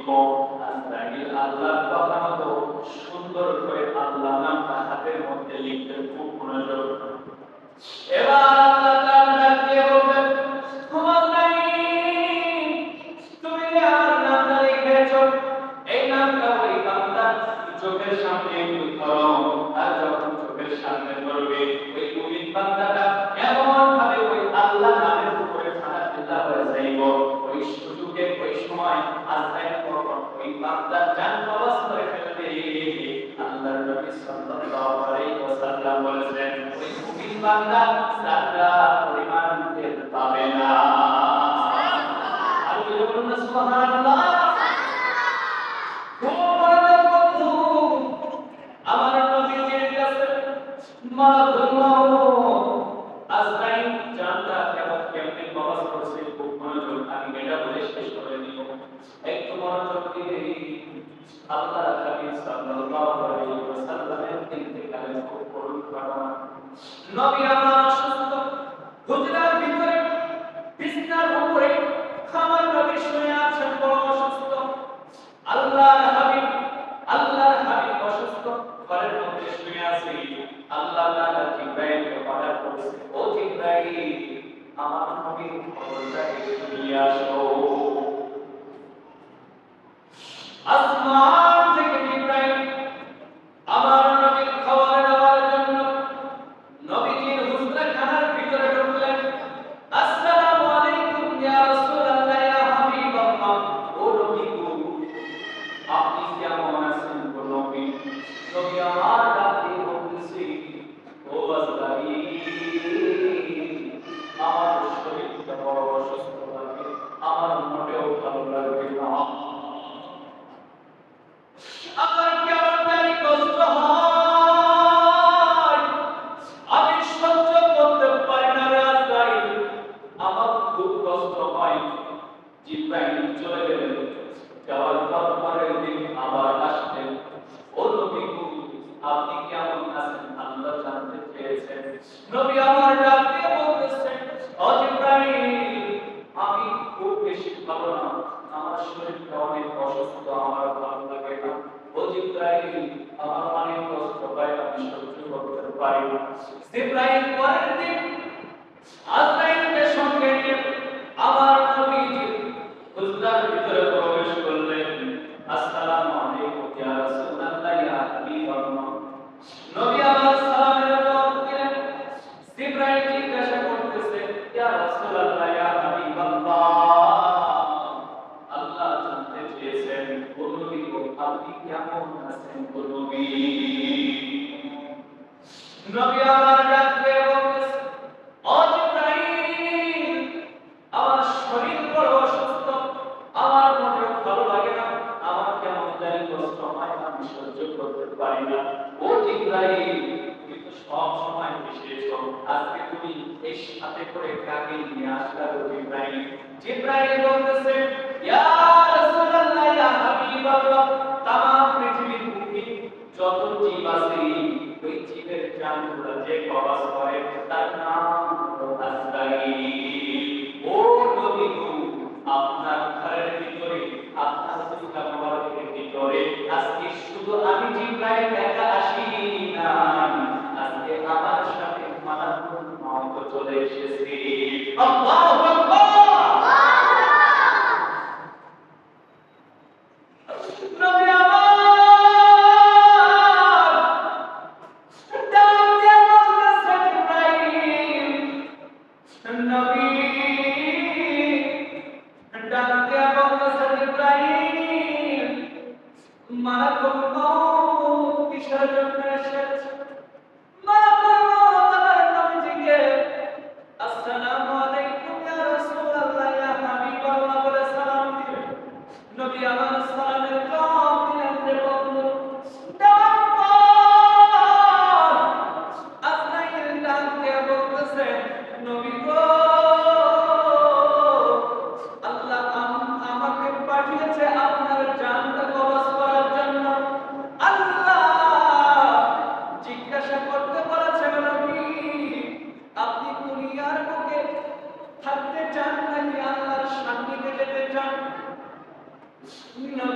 লিখো। আজরাইল আল্লাহর কথা মতো সুন্দর করে আল্লাহ নামটা হাতের মধ্যে লিখতে খুব মনোযোগ। এবার আল্লাহ তাআলা ডাক দিয়ে বললেন, আজরাইল, তুমি যে আমার নামটা লিখেছো, এই নামটা ওই বান্দার চোখের সামনে একটু ধরো। আর যখন চোখের সামনে ধরবে, ওই মুমিন বান্দাটা এমন ভাবে ওই আল্লাহ নামের উপরে ফানাফিল্লাহ হয়ে যাইব। ওই সুযোগে ওই সময় আজরাইল তখন ওই বান্দার জান কবজ করে ফেলবে। আল্লাহর নবী সাল্লাল্লাহু আলাইহি ওয়াসাল্লাম বলেছেন, ওই মুমিন বান্দা যারা পরিমাণ টের পাবে না। আর কি বলুন না সুবহানাল্লাহ। আমার নবীজির কাছে মালাকুল মাউত আজরাইল জানটা কেমনে কবজ করছে খুব মনোযোগ। আমি এটা বলে শেষ করে দিব, একটু মনোযোগ দিয়ে। আল্লাহর হাবিব সাল্লাল্লাহু আলাইহি ওয়াসাল্লামের ইন্তেকালের খুব করুণ ঘটনা। নবী আমার অসুস্থ, হুজরার ভিতরে বিছানার উপরে আমার নবী শুয়ে আছেন, বড় অসুস্থ। আল্লাহর হাবিব অসুস্থ, ঘরের মধ্যে শুয়ে আছে। আল্লাহ তাআলা জিবরাইলকে অর্ডার করেছে, ও জিবরাইল, আমার নবীর খবরটা একটু নিয়ে আসো। আসমান থেকে জিবরাইল আমার নবীর খবর নেওয়ার জন্য নবীজির হুজরাখানার ভিতরে ঢুকলেন। আসসালামু আলাইকুম ইয়া রাসূলুল্লাহ, ইয়া হাবিবাল্লাহ। ও নবী গো, আপনি কেমন আছেন গো নবী? নবী আমার ডাকে বলতেছি, ও আজরাইল, আমার শরীরটা বড় অসুস্থ লাগে, আমার মোটেও ভালো লাগে না। আমার কেমন জানি কষ্ট হয়, আমি সহ্য করতে পারি না রে আজরাইল, আমার খুব কষ্ট হয়। জিবরাইল চলে গেলেন, যাওয়ার পর পরের দিন আবার আসলেন। ও নবী গো, আপনি কেমন আছেন আল্লাহ জানতে চেয়েছেন। নবী আমার ডাক দিয়ে বলতেছেন, ও জিবরাইল, আমি খুব বেশি ভালো না, আমার শরীরটা অনেক অসুস্থ, আমার ভালো লাগে না। ও জিবরাইল, আমার অনেক কষ্ট হয়, আমি সহ্য করতে পারি না। জিবরাইল পরের দিন আজরাইলকে সঙ্গে নিয়ে আমার নবীজি হুজরার ভিতরে প্রবেশ করলেন। আসসালামু আলাইকুম ইয়া রাসূলুল্লাহ, ইয়া হাবিবাল্লাহ। নবী আমার সালামের জবাব দিলেন। জিবরাইল জিজ্ঞাসা করতেছে, ইয়া রাসূলুল্লাহ, ইয়া হাবিবাল্লাহ, আল্লাহ জানতে চেয়েছেন, ও নবী গো, আপনি কেমন আছেন গো নবী? নবী আমার ডাক দিয়ে বলতেছে, ও জিবরাইল, আমার শরীর বড় অসুস্থ, আমার মোটেও ভালো লাগে না, আমার কেমন জানি কষ্ট হয়, আমি সহ্য করতে পারি না। ও জিবরাইল, তুমি তো সব সময় এসেছো, আজকে তুমি এই সাথে করে কাকে নিয়ে আসলা গো জিবরাইল? জিবরাইল বলতেছে, ইয়া রাসূলুল্লাহ, ইয়া হাবিবাল্লাহ, তামাম পৃথিবীর বুকে যত জীব আছে, ওই জীবের জানগুলো যে কবজ করে তার নাম হলো আজরাইল। ও নবী গো, আপনার ঘরের ভিতরে, আপনার দুইটা মোবারকের ভিতরে আজকে শুধু আমি জিবরাইল একা আসি না, আজকে আমার সাথে মালাকুল মাউত চলে এসেছে। আল্লাহু আকবার। নবী আমার ডাক দিয়ে বলতেছে, জিবরাইল, নবী ডাক দিয়ে বলতেছে, জিবরাইল, মালাকুল মাউত কিসের জন্য এসেছে? মালাকুল মাউত আমার নবীজিকে আসসালামু আলাইকুম ইয়া রাসূলুল্লাহ, ইয়া হাবিবাল্লাহ বলে সালাম দিলেন। নবী আমার সালামের জবাব দিলেন যে বন্ধু। দেওয়ার পর আজরাইল ডাক দিয়ে বলতেছে, নবী গো, আল্লাহ আমাকে পাঠিয়েছে আপনার জানটা কবজ করার জন্য। আল্লাহ জিজ্ঞাসা করতে বলেছে, নবী, আপনি দুনিয়ার বুকে থাকতে চান নাকি আল্লাহর সান্নিধ্যে যেতে চান? নবী